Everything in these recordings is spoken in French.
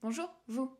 Bonjour, vous.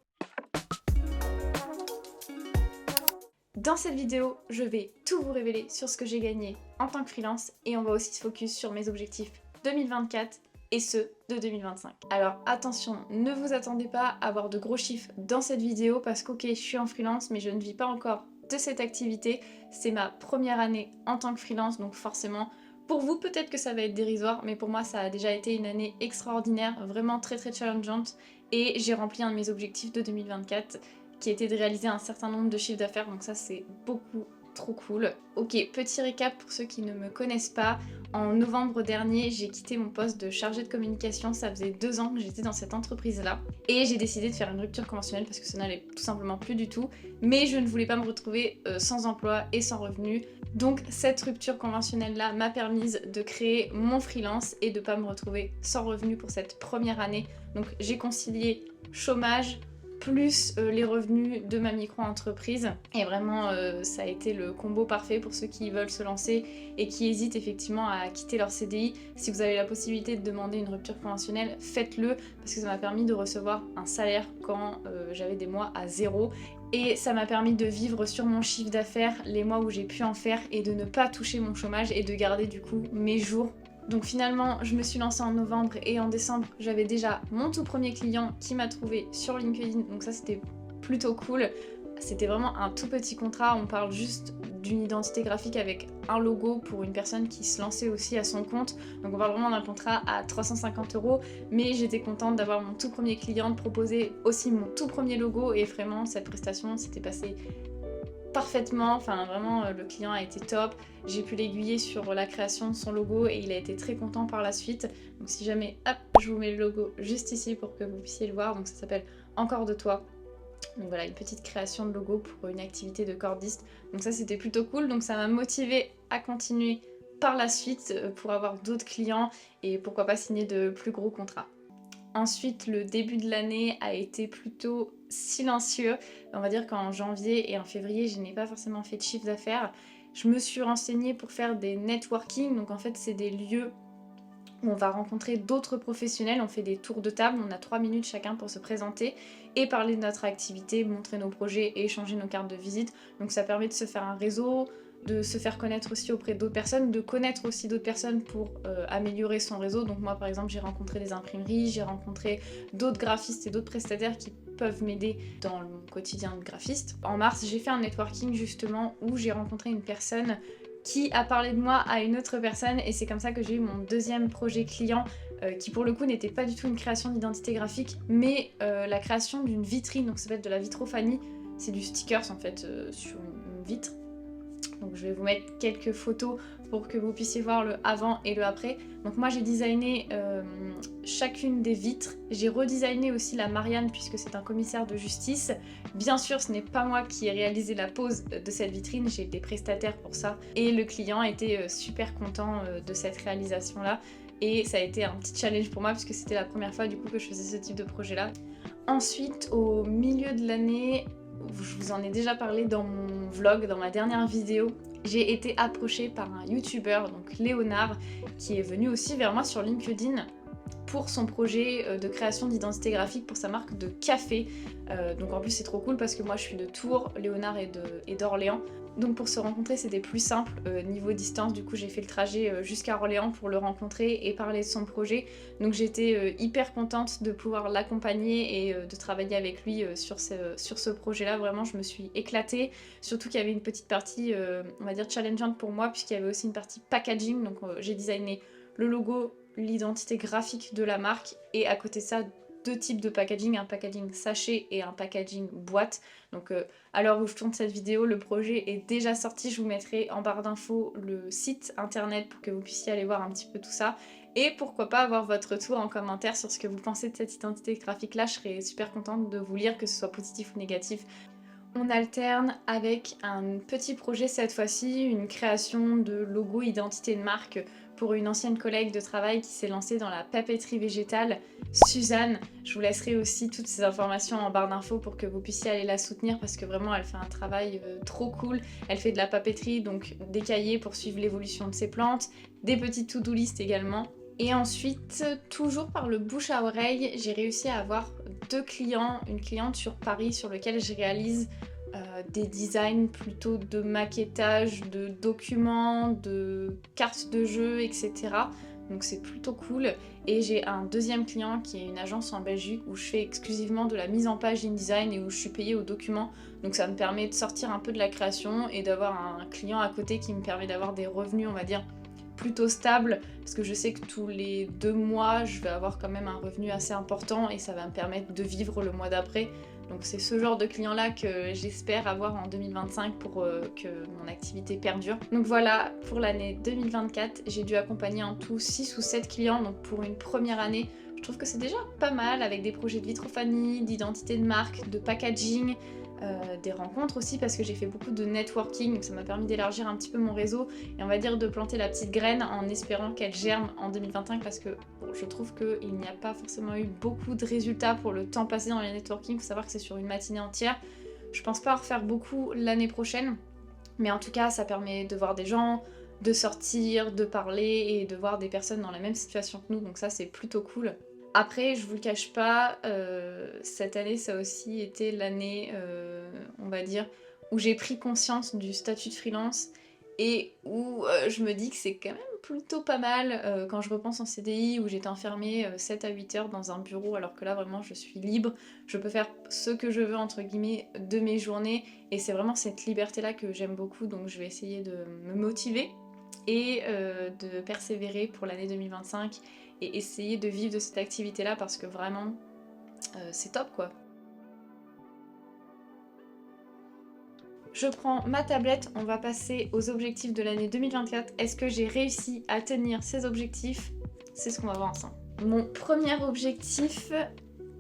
Dans cette vidéo, je vais tout vous révéler sur ce que j'ai gagné en tant que freelance et on va aussi se focus sur mes objectifs 2024 et ceux de 2025. Alors attention, ne vous attendez pas à avoir de gros chiffres dans cette vidéo parce qu'ok, je suis en freelance mais je ne vis pas encore de cette activité. C'est ma première année en tant que freelance, donc forcément pour vous peut-être que ça va être dérisoire, mais pour moi ça a déjà été une année extraordinaire, vraiment très challengeante et j'ai rempli un de mes objectifs de 2024 qui était de réaliser un certain nombre de chiffres d'affaires, donc ça c'est beaucoup trop cool. Ok, petit récap pour ceux qui ne me connaissent pas. En novembre dernier, j'ai quitté mon poste de chargée de communication, ça faisait 2 ans que j'étais dans cette entreprise-là. Et j'ai décidé de faire une rupture conventionnelle parce que ça n'allait tout simplement plus du tout. Mais je ne voulais pas me retrouver sans emploi et sans revenu. Donc cette rupture conventionnelle-là m'a permise de créer mon freelance et de ne pas me retrouver sans revenu pour cette première année. Donc j'ai concilié chômage, plus les revenus de ma micro-entreprise. Et vraiment, ça a été le combo parfait pour ceux qui veulent se lancer et qui hésitent effectivement à quitter leur CDI. Si vous avez la possibilité de demander une rupture conventionnelle, faites-le parce que ça m'a permis de recevoir un salaire quand j'avais des mois à 0. Et ça m'a permis de vivre sur mon chiffre d'affaires les mois où j'ai pu en faire et de ne pas toucher mon chômage et de garder du coup mes jours. Donc finalement, je me suis lancée en novembre et en décembre, j'avais déjà mon tout premier client qui m'a trouvé sur LinkedIn. Donc ça, c'était plutôt cool. C'était vraiment un tout petit contrat. On parle juste d'une identité graphique avec un logo pour une personne qui se lançait aussi à son compte. Donc on parle vraiment d'un contrat à 350 €. Mais j'étais contente d'avoir mon tout premier client, de proposer aussi mon tout premier logo. Et vraiment, cette prestation s'était passée parfaitement, enfin vraiment le client a été top, j'ai pu l'aiguiller sur la création de son logo et il a été très content par la suite. Donc si jamais, hop, je vous mets le logo juste ici pour que vous puissiez le voir, donc ça s'appelle Encore de toi. Donc voilà, une petite création de logo pour une activité de cordiste, donc ça c'était plutôt cool, donc ça m'a motivée à continuer par la suite pour avoir d'autres clients et pourquoi pas signer de plus gros contrats. Ensuite, le début de l'année a été plutôt silencieux. On va dire qu'en janvier et en février, je n'ai pas forcément fait de chiffre d'affaires. Je me suis renseignée pour faire des networking. Donc en fait, c'est des lieux où on va rencontrer d'autres professionnels. On fait des tours de table. On a 3 minutes chacun pour se présenter et parler de notre activité, montrer nos projets et échanger nos cartes de visite. Donc ça permet de se faire un réseau, de se faire connaître aussi auprès d'autres personnes, de connaître aussi d'autres personnes pour améliorer son réseau. Donc moi par exemple j'ai rencontré des imprimeries, j'ai rencontré d'autres graphistes et d'autres prestataires qui peuvent m'aider dans mon quotidien de graphiste. En mars j'ai fait un networking justement où j'ai rencontré une personne qui a parlé de moi à une autre personne et c'est comme ça que j'ai eu mon deuxième projet client qui pour le coup n'était pas du tout une création d'identité graphique mais la création d'une vitrine, donc ça va être de la vitrophanie, c'est du stickers en fait sur une vitre. Donc je vais vous mettre quelques photos pour que vous puissiez voir le avant et le après. Donc moi j'ai designé chacune des vitres. J'ai redesigné aussi la Marianne puisque c'est un commissaire de justice. Bien sûr ce n'est pas moi qui ai réalisé la pose de cette vitrine, j'ai des prestataires pour ça. Et le client était super content de cette réalisation là. Et ça a été un petit challenge pour moi puisque c'était la première fois du coup que je faisais ce type de projet là. Ensuite au milieu de l'année, je vous en ai déjà parlé dans mon vlog, dans ma dernière vidéo, j'ai été approchée par un youtubeur, donc Léonard, qui est venu aussi vers moi sur LinkedIn pour son projet de création d'identité graphique pour sa marque de café. Donc en plus c'est trop cool parce que moi je suis de Tours, Léonard est d'Orléans. Donc pour se rencontrer c'était plus simple niveau distance, du coup j'ai fait le trajet jusqu'à Orléans pour le rencontrer et parler de son projet. Donc j'étais hyper contente de pouvoir l'accompagner et de travailler avec lui sur ce projet là. Vraiment je me suis éclatée, surtout qu'il y avait une petite partie on va dire challengeante pour moi puisqu'il y avait aussi une partie packaging. Donc j'ai designé le logo, l'identité graphique de la marque et à côté de ça 2 types de packaging, un packaging sachet et un packaging boîte. Donc à l'heure où je tourne cette vidéo, le projet est déjà sorti. Je vous mettrai en barre d'infos le site internet pour que vous puissiez aller voir un petit peu tout ça. Et pourquoi pas avoir votre retour en commentaire sur ce que vous pensez de cette identité graphique là. Je serais super contente de vous lire, que ce soit positif ou négatif. On alterne avec un petit projet cette fois-ci, une création de logo identité de marque pour une ancienne collègue de travail qui s'est lancée dans la papeterie végétale, Suzanne. Je vous laisserai aussi toutes ces informations en barre d'infos pour que vous puissiez aller la soutenir parce que vraiment elle fait un travail trop cool. Elle fait de la papeterie, donc des cahiers pour suivre l'évolution de ses plantes, des petites to-do list également. Et ensuite, toujours par le bouche à oreille, j'ai réussi à avoir 2 clients, une cliente sur Paris sur lequel je réalise des designs plutôt de maquettage, de documents, de cartes de jeu, etc. Donc c'est plutôt cool. Et j'ai un deuxième client qui est une agence en Belgique où je fais exclusivement de la mise en page InDesign et où je suis payée au document. Donc ça me permet de sortir un peu de la création et d'avoir un client à côté qui me permet d'avoir des revenus, on va dire, plutôt stables. Parce que je sais que tous les 2 mois, je vais avoir quand même un revenu assez important et ça va me permettre de vivre le mois d'après. Donc c'est ce genre de client-là que j'espère avoir en 2025 pour que mon activité perdure. Donc voilà, pour l'année 2024, j'ai dû accompagner en tout 6 ou 7 clients. Donc pour une première année, je trouve que c'est déjà pas mal avec des projets de vitrophanie, d'identité de marque, de packaging, des rencontres aussi parce que j'ai fait beaucoup de networking, donc ça m'a permis d'élargir un petit peu mon réseau et on va dire de planter la petite graine en espérant qu'elle germe en 2025 parce que bon, je trouve qu'il n'y a pas forcément eu beaucoup de résultats pour le temps passé dans les networking. Il faut savoir que c'est sur une matinée entière. Je pense pas en refaire beaucoup l'année prochaine, mais en tout cas ça permet de voir des gens, de sortir, de parler et de voir des personnes dans la même situation que nous, donc ça c'est plutôt cool. Après, je vous le cache pas, cette année ça a aussi été l'année, on va dire, où j'ai pris conscience du statut de freelance et où je me dis que c'est quand même plutôt pas mal quand je repense en CDI où j'étais enfermée 7 à 8 heures dans un bureau alors que là vraiment je suis libre, je peux faire ce que je veux entre guillemets de mes journées et c'est vraiment cette liberté là que j'aime beaucoup, donc je vais essayer de me motiver et de persévérer pour l'année 2025 et essayer de vivre de cette activité là parce que vraiment c'est top quoi. Je prends ma tablette, on va passer aux objectifs de l'année 2024. Est-ce que j'ai réussi à tenir ces objectifs? C'est ce qu'on va voir ensemble. Mon premier objectif,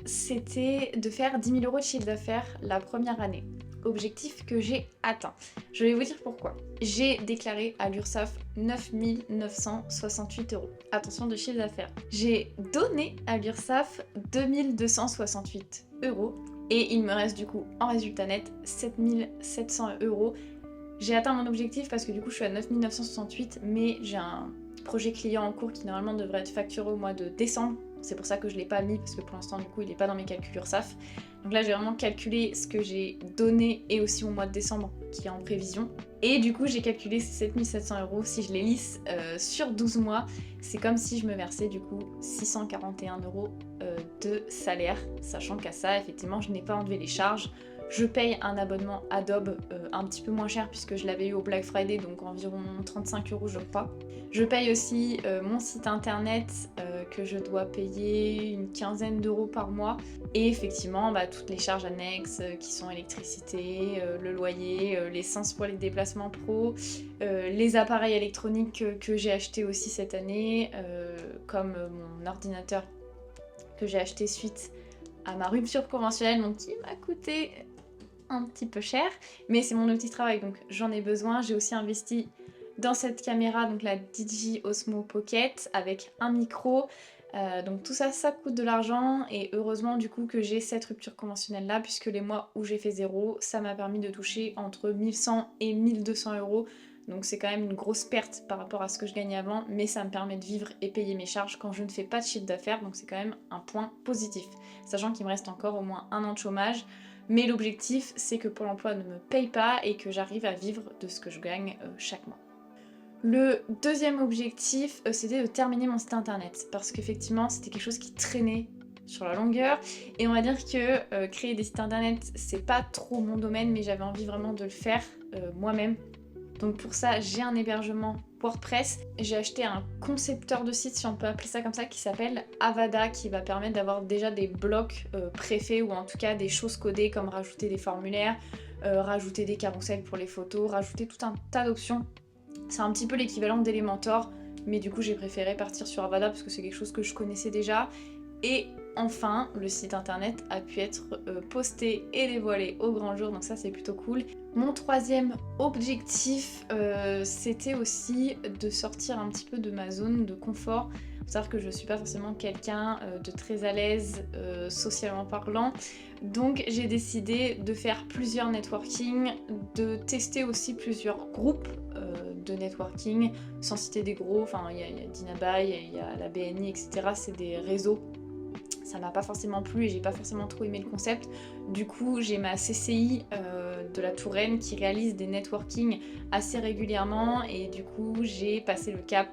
c'était de faire 10 000 € de chiffre d'affaires la première année. Objectif que j'ai atteint. Je vais vous dire pourquoi. J'ai déclaré à l'URSSAF 9 968 €. Attention de chiffre d'affaires. J'ai donné à l'URSSAF 2 268 € et il me reste du coup en résultat net 7 700 €. J'ai atteint mon objectif parce que du coup je suis à 9 968 mais j'ai un projet client en cours qui normalement devrait être facturé au mois de décembre. C'est pour ça que je ne l'ai pas mis parce que pour l'instant du coup il n'est pas dans mes calculs URSSAF. Donc là j'ai vraiment calculé ce que j'ai donné et aussi au mois de décembre qui est en prévision. Et du coup j'ai calculé ces 7 700 € si je les lisse sur 12 mois. C'est comme si je me versais du coup 641 € de salaire. Sachant qu'à ça effectivement je n'ai pas enlevé les charges. Je paye un abonnement Adobe un petit peu moins cher puisque je l'avais eu au Black Friday, donc environ 35 € je crois. Je paye aussi mon site internet que je dois payer une quinzaine d'euros par mois. Et effectivement, toutes les charges annexes qui sont électricité, le loyer, l'essence pour les déplacements pro, les appareils électroniques que j'ai achetés aussi cette année, comme mon ordinateur que j'ai acheté suite à ma rupture conventionnelle, donc qui m'a coûté un petit peu cher, mais c'est mon outil de travail donc j'en ai besoin. J'ai aussi investi dans cette caméra, donc la DJI Osmo Pocket avec un micro, donc tout ça, ça coûte de l'argent et heureusement du coup que j'ai cette rupture conventionnelle là puisque les mois où j'ai fait 0, ça m'a permis de toucher entre 1100 et 1200 €. Donc c'est quand même une grosse perte par rapport à ce que je gagnais avant, mais ça me permet de vivre et payer mes charges quand je ne fais pas de chiffre d'affaires, donc c'est quand même un point positif. Sachant qu'il me reste encore au moins 1 an de chômage, mais l'objectif c'est que Pôle emploi ne me paye pas et que j'arrive à vivre de ce que je gagne chaque mois. Le deuxième objectif, c'était de terminer mon site internet, parce qu'effectivement c'était quelque chose qui traînait sur la longueur, et on va dire que créer des sites internet c'est pas trop mon domaine, mais j'avais envie vraiment de le faire moi-même. Donc pour ça j'ai un hébergement WordPress, j'ai acheté un concepteur de site si on peut appeler ça comme ça qui s'appelle Avada, qui va permettre d'avoir déjà des blocs préfaits ou en tout cas des choses codées comme rajouter des formulaires, rajouter des carousels pour les photos, rajouter tout un tas d'options. C'est un petit peu l'équivalent d'Elementor, mais du coup j'ai préféré partir sur Avada parce que c'est quelque chose que je connaissais déjà. Et enfin, le site internet a pu être posté et dévoilé au grand jour, donc ça c'est plutôt cool. Mon troisième objectif, c'était aussi de sortir un petit peu de ma zone de confort. Faut savoir que je suis pas forcément quelqu'un de très à l'aise socialement parlant, donc j'ai décidé de faire plusieurs networking, de tester aussi plusieurs groupes de networking, sans citer des gros, enfin il y a Dinabuy, il y a la BNI, etc. C'est des réseaux. Ça m'a pas forcément plu et j'ai pas forcément trop aimé le concept. Du coup, j'ai ma CCI de la Touraine qui réalise des networking assez régulièrement et du coup, j'ai passé le cap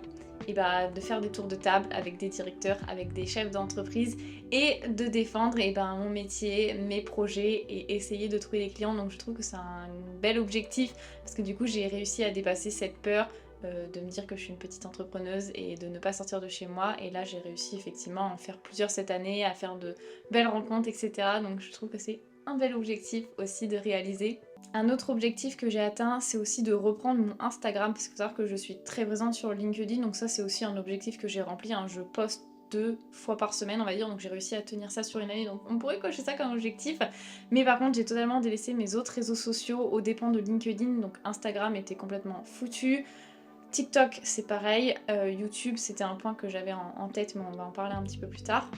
de faire des tours de table avec des directeurs, avec des chefs d'entreprise et de défendre mon métier, mes projets et essayer de trouver des clients. Donc je trouve que c'est un bel objectif parce que du coup, j'ai réussi à dépasser cette peur de me dire que je suis une petite entrepreneuse et de ne pas sortir de chez moi. Et là, j'ai réussi effectivement à en faire plusieurs cette année, à faire de belles rencontres, etc. Donc je trouve que c'est un bel objectif aussi de réaliser. Un autre objectif que j'ai atteint, c'est aussi de reprendre mon Instagram, parce qu'il faut savoir que je suis très présente sur LinkedIn, donc ça c'est aussi un objectif que j'ai rempli, hein. Je poste 2 fois par semaine on va dire, donc j'ai réussi à tenir ça sur une année, donc on pourrait cocher ça comme objectif. Mais par contre j'ai totalement délaissé mes autres réseaux sociaux aux dépens de LinkedIn, donc Instagram était complètement foutu. TikTok c'est pareil, YouTube c'était un point que j'avais en tête mais on va en parler un petit peu plus tard.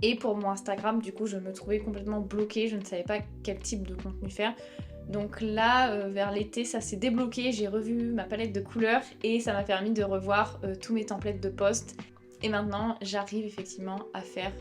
Et pour mon Instagram du coup je me trouvais complètement bloquée, je ne savais pas quel type de contenu faire. Donc là vers l'été ça s'est débloqué, j'ai revu ma palette de couleurs et ça m'a permis de revoir tous mes templates de posts. Et maintenant j'arrive effectivement à faire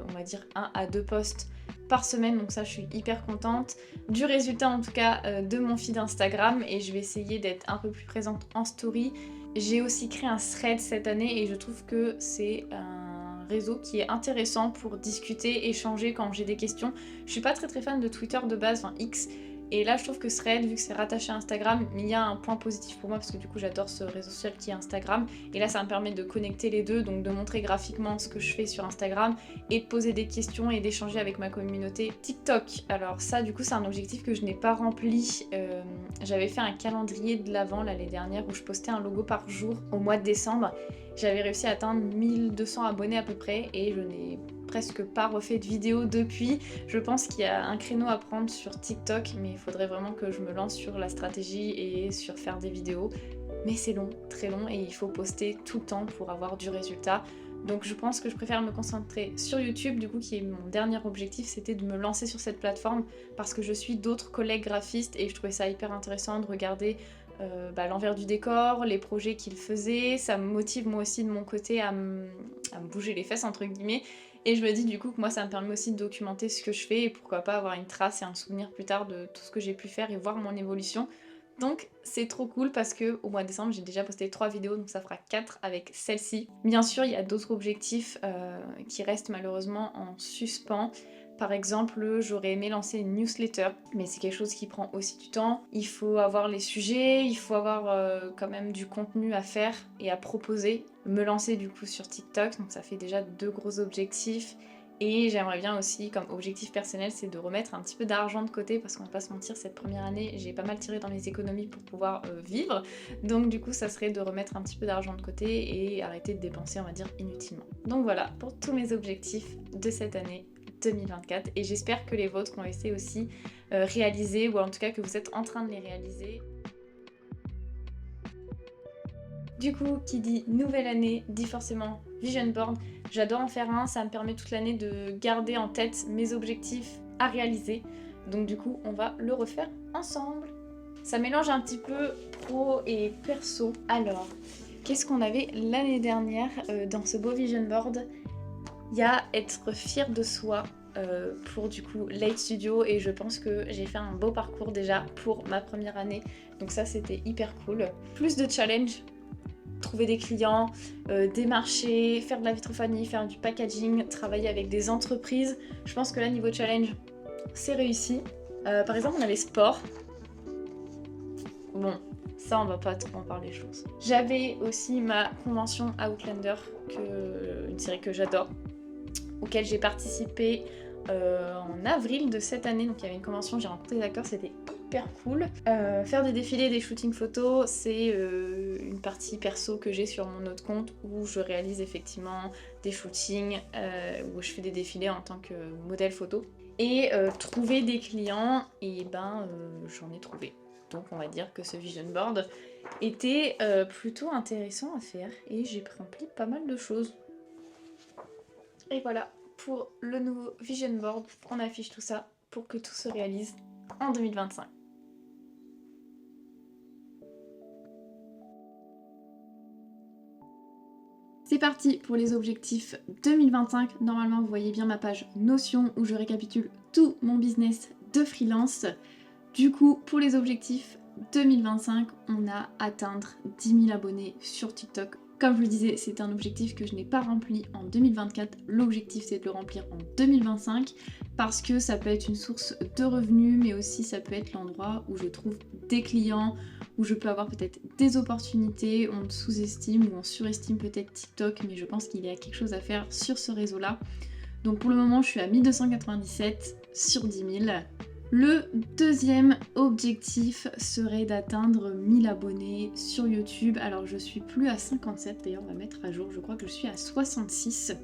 on va dire 1 à 2 posts par semaine, donc ça je suis hyper contente du résultat en tout cas de mon feed Instagram et je vais essayer d'être un peu plus présente en story. J'ai aussi créé un thread cette année et je trouve que c'est un réseau qui est intéressant pour discuter, échanger quand j'ai des questions. Je suis pas très fan de Twitter de base, enfin X. Et là je trouve que Thread, vu que c'est rattaché à Instagram, il y a un point positif pour moi parce que du coup j'adore ce réseau social qui est Instagram. Et là ça me permet de connecter les deux, donc de montrer graphiquement ce que je fais sur Instagram et de poser des questions et d'échanger avec ma communauté TikTok. Alors ça du coup c'est un objectif que je n'ai pas rempli. J'avais fait un calendrier de l'Avent l'année dernière où je postais un logo par jour au mois de décembre. J'avais réussi à atteindre 1200 abonnés à peu près et je n'ai presque pas refait de vidéo depuis. Je pense qu'il y a un créneau à prendre sur TikTok, mais il faudrait vraiment que je me lance sur la stratégie et sur faire des vidéos. Mais c'est long, très long, et il faut poster tout le temps pour avoir du résultat. Donc je pense que je préfère me concentrer sur YouTube, du coup qui est mon dernier objectif, c'était de me lancer sur cette plateforme parce que je suis d'autres collègues graphistes et je trouvais ça hyper intéressant de regarder l'envers du décor, les projets qu'ils faisaient. Ça me motive moi aussi de mon côté à me bouger les fesses entre guillemets. Et je me dis du coup que moi ça me permet aussi de documenter ce que je fais et pourquoi pas avoir une trace et un souvenir plus tard de tout ce que j'ai pu faire et voir mon évolution. Donc c'est trop cool parce que au mois de décembre j'ai déjà posté 3 vidéos, donc ça fera 4 avec celle-ci. Bien sûr il y a d'autres objectifs qui restent malheureusement en suspens. Par exemple, j'aurais aimé lancer une newsletter, mais c'est quelque chose qui prend aussi du temps. Il faut avoir les sujets, il faut avoir quand même du contenu à faire et à proposer. Me lancer du coup sur TikTok, donc ça fait déjà 2 gros objectifs. Et j'aimerais bien aussi, comme objectif personnel, c'est de remettre un petit peu d'argent de côté parce qu'on va pas se mentir, cette première année, j'ai pas mal tiré dans mes économies pour pouvoir vivre. Donc du coup, ça serait de remettre un petit peu d'argent de côté et arrêter de dépenser, on va dire, inutilement. Donc voilà, pour tous mes objectifs de cette année 2024 et j'espère que les vôtres ont été aussi réalisés ou en tout cas que vous êtes en train de les réaliser. Du coup, qui dit nouvelle année, dit forcément vision board. J'adore en faire un, ça me permet toute l'année de garder en tête mes objectifs à réaliser. Donc du coup, on va le refaire ensemble. Ça mélange un petit peu pro et perso. Alors, qu'est-ce qu'on avait l'année dernière dans ce beau vision board? Il y a être fier de soi pour du coup Light Studio et je pense que j'ai fait un beau parcours déjà pour ma première année. Donc ça c'était hyper cool. Plus de challenge. Trouver des clients, démarcher, faire de la vitrophanie, faire du packaging, travailler avec des entreprises. Je pense que là, niveau challenge, c'est réussi. Par exemple, on avait sport. Bon, ça, on va pas trop en parler, je pense. J'avais aussi ma convention Outlander, une série que j'adore, auquel j'ai participé en avril de cette année. Donc il y avait une convention, j'ai rencontré des acteurs, c'était hyper cool. Faire des défilés, des shootings photos, c'est une partie perso que j'ai sur mon autre compte où je réalise effectivement des shootings, où je fais des défilés en tant que modèle photo. Et trouver des clients, et j'en ai trouvé. Donc on va dire que ce vision board était plutôt intéressant à faire et j'ai rempli pas mal de choses. Et voilà pour le nouveau vision board, on affiche tout ça pour que tout se réalise en 2025. C'est parti pour les objectifs 2025. Normalement, vous voyez bien ma page Notion où je récapitule tout mon business de freelance. Du coup, pour les objectifs 2025, on a atteindre 10 000 abonnés sur TikTok. Comme je le disais, c'est un objectif que je n'ai pas rempli en 2024. L'objectif, c'est de le remplir en 2025 parce que ça peut être une source de revenus, mais aussi ça peut être l'endroit où je trouve des clients, où je peux avoir peut-être des opportunités. On sous-estime ou on surestime peut-être TikTok, mais je pense qu'il y a quelque chose à faire sur ce réseau-là. Donc pour le moment, je suis à 1297 sur 10 000. Le deuxième objectif serait d'atteindre 1000 abonnés sur YouTube. Alors je suis plus à 57, d'ailleurs on va mettre à jour, je crois que je suis à 66.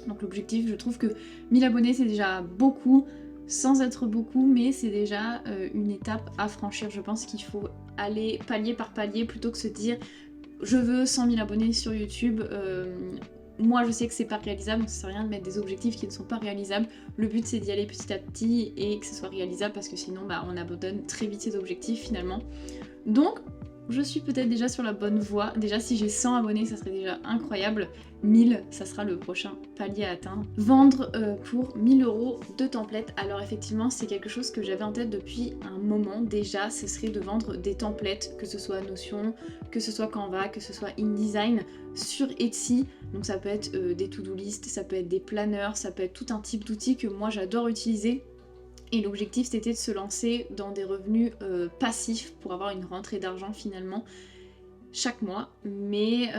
Donc l'objectif, je trouve que 1000 abonnés c'est déjà beaucoup, sans être beaucoup, mais c'est déjà une étape à franchir. Je pense qu'il faut aller palier par palier plutôt que se dire je veux 100 000 abonnés sur YouTube. Moi je sais que c'est pas réalisable, donc ça sert à rien de mettre des objectifs qui ne sont pas réalisables. Le but c'est d'y aller petit à petit et que ce soit réalisable parce que sinon on abandonne très vite ses objectifs finalement. Donc je suis peut-être déjà sur la bonne voie. Déjà si j'ai 100 abonnés ça serait déjà incroyable. 1000 ça sera le prochain palier à atteindre. Vendre pour 1000 € de templates. Alors effectivement c'est quelque chose que j'avais en tête depuis un moment déjà. Ce serait de vendre des templates, que ce soit Notion, que ce soit Canva, que ce soit InDesign sur Etsy. Donc ça peut être des to-do list, ça peut être des planners, ça peut être tout un type d'outils que moi j'adore utiliser. Et l'objectif c'était de se lancer dans des revenus passifs pour avoir une rentrée d'argent finalement chaque mois, mais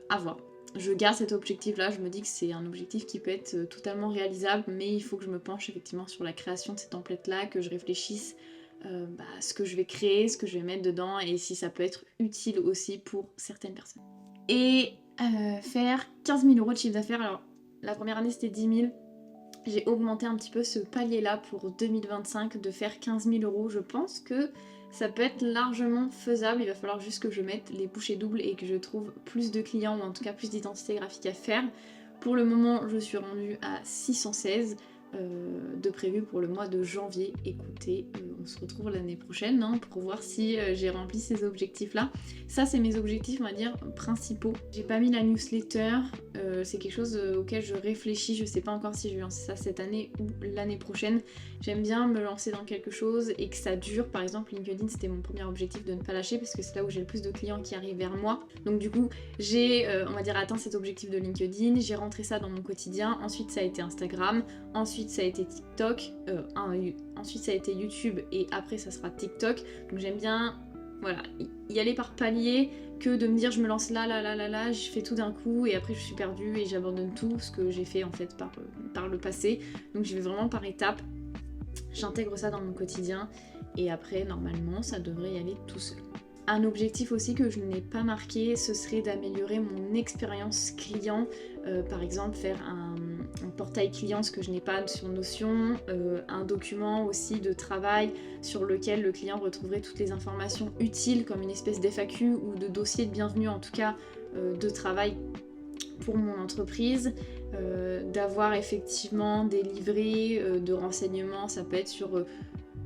à voir. Je garde cet objectif là, je me dis que c'est un objectif qui peut être totalement réalisable, mais il faut que je me penche effectivement sur la création de ces templates là, que je réfléchisse à ce que je vais créer, ce que je vais mettre dedans et si ça peut être utile aussi pour certaines personnes. Et faire 15 000 € de chiffre d'affaires. Alors la première année c'était 10 000. J'ai augmenté un petit peu ce palier-là pour 2025 de faire 15 000 €. Je pense que ça peut être largement faisable. Il va falloir juste que je mette les bouchées doubles et que je trouve plus de clients ou en tout cas plus d'identité graphique à faire. Pour le moment, je suis rendue à 616 de prévu pour le mois de janvier. Écoutez, on se retrouve l'année prochaine pour voir si j'ai rempli ces objectifs-là. Ça, c'est mes objectifs, on va dire, principaux. J'ai pas mis la newsletter, c'est quelque chose auquel je réfléchis. Je sais pas encore si je vais lancer ça cette année ou l'année prochaine. J'aime bien me lancer dans quelque chose et que ça dure. Par exemple, LinkedIn, c'était mon premier objectif de ne pas lâcher parce que c'est là où j'ai le plus de clients qui arrivent vers moi. Donc du coup, j'ai, on va dire, atteint cet objectif de LinkedIn. J'ai rentré ça dans mon quotidien. Ensuite, ça a été Instagram. Ensuite, ça a été TikTok. Ensuite, ça a été YouTube. Et après, ça sera TikTok. Donc j'aime bien, voilà, y aller par palier que de me dire je me lance là, je fais tout d'un coup et après je suis perdue et j'abandonne tout ce que j'ai fait en fait par le passé. Donc j'y vais vraiment par étapes. J'intègre ça dans mon quotidien et après normalement ça devrait y aller tout seul. Un objectif aussi que je n'ai pas marqué, ce serait d'améliorer mon expérience client. Par exemple faire un portail client, ce que je n'ai pas sur Notion, un document aussi de travail sur lequel le client retrouverait toutes les informations utiles comme une espèce d'FAQ ou de dossier de bienvenue en tout cas de travail pour mon entreprise, d'avoir effectivement des livrets de renseignements, ça peut être sur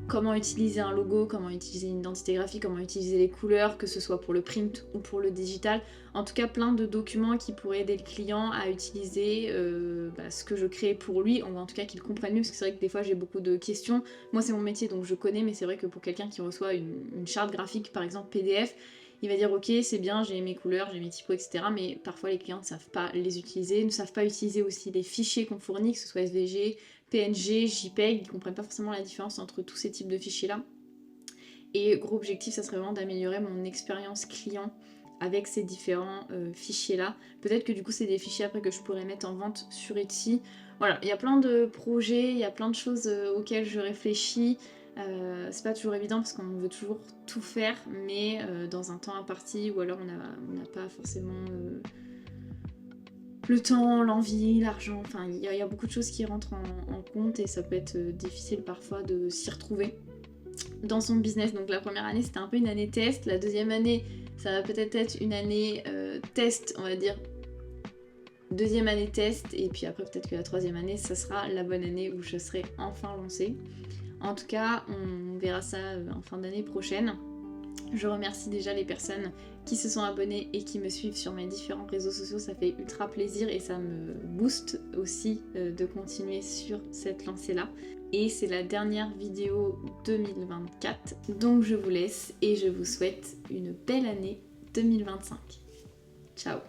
comment utiliser un logo, comment utiliser une identité graphique, comment utiliser les couleurs, que ce soit pour le print ou pour le digital. En tout cas, plein de documents qui pourraient aider le client à utiliser ce que je crée pour lui, ou en tout cas qu'il comprenne mieux, parce que c'est vrai que des fois j'ai beaucoup de questions. Moi c'est mon métier donc je connais, mais c'est vrai que pour quelqu'un qui reçoit une charte graphique, par exemple PDF, il va dire ok c'est bien, j'ai mes couleurs, j'ai mes typos, etc. Mais parfois les clients ne savent pas les utiliser, ne savent pas utiliser aussi les fichiers qu'on fournit, que ce soit SVG, PNG, JPEG, ils comprennent pas forcément la différence entre tous ces types de fichiers là. Et gros objectif, ça serait vraiment d'améliorer mon expérience client avec ces différents fichiers là. Peut-être que du coup c'est des fichiers après que je pourrais mettre en vente sur Etsy. Voilà, il y a plein de projets, il y a plein de choses auxquelles je réfléchis. C'est pas toujours évident parce qu'on veut toujours tout faire, mais dans un temps imparti ou alors on n'a pas forcément le temps, l'envie, l'argent, enfin il y a beaucoup de choses qui rentrent en compte et ça peut être difficile parfois de s'y retrouver dans son business. Donc la première année c'était un peu une année test, la deuxième année ça va peut-être être une année test, on va dire deuxième année test, et puis après peut-être que la troisième année ça sera la bonne année où je serai enfin lancée. En tout cas on verra ça en fin d'année prochaine. Je remercie déjà les personnes qui se sont abonnées et qui me suivent sur mes différents réseaux sociaux, ça fait ultra plaisir et ça me booste aussi de continuer sur cette lancée-là. Et c'est la dernière vidéo 2024, donc je vous laisse et je vous souhaite une belle année 2025. Ciao!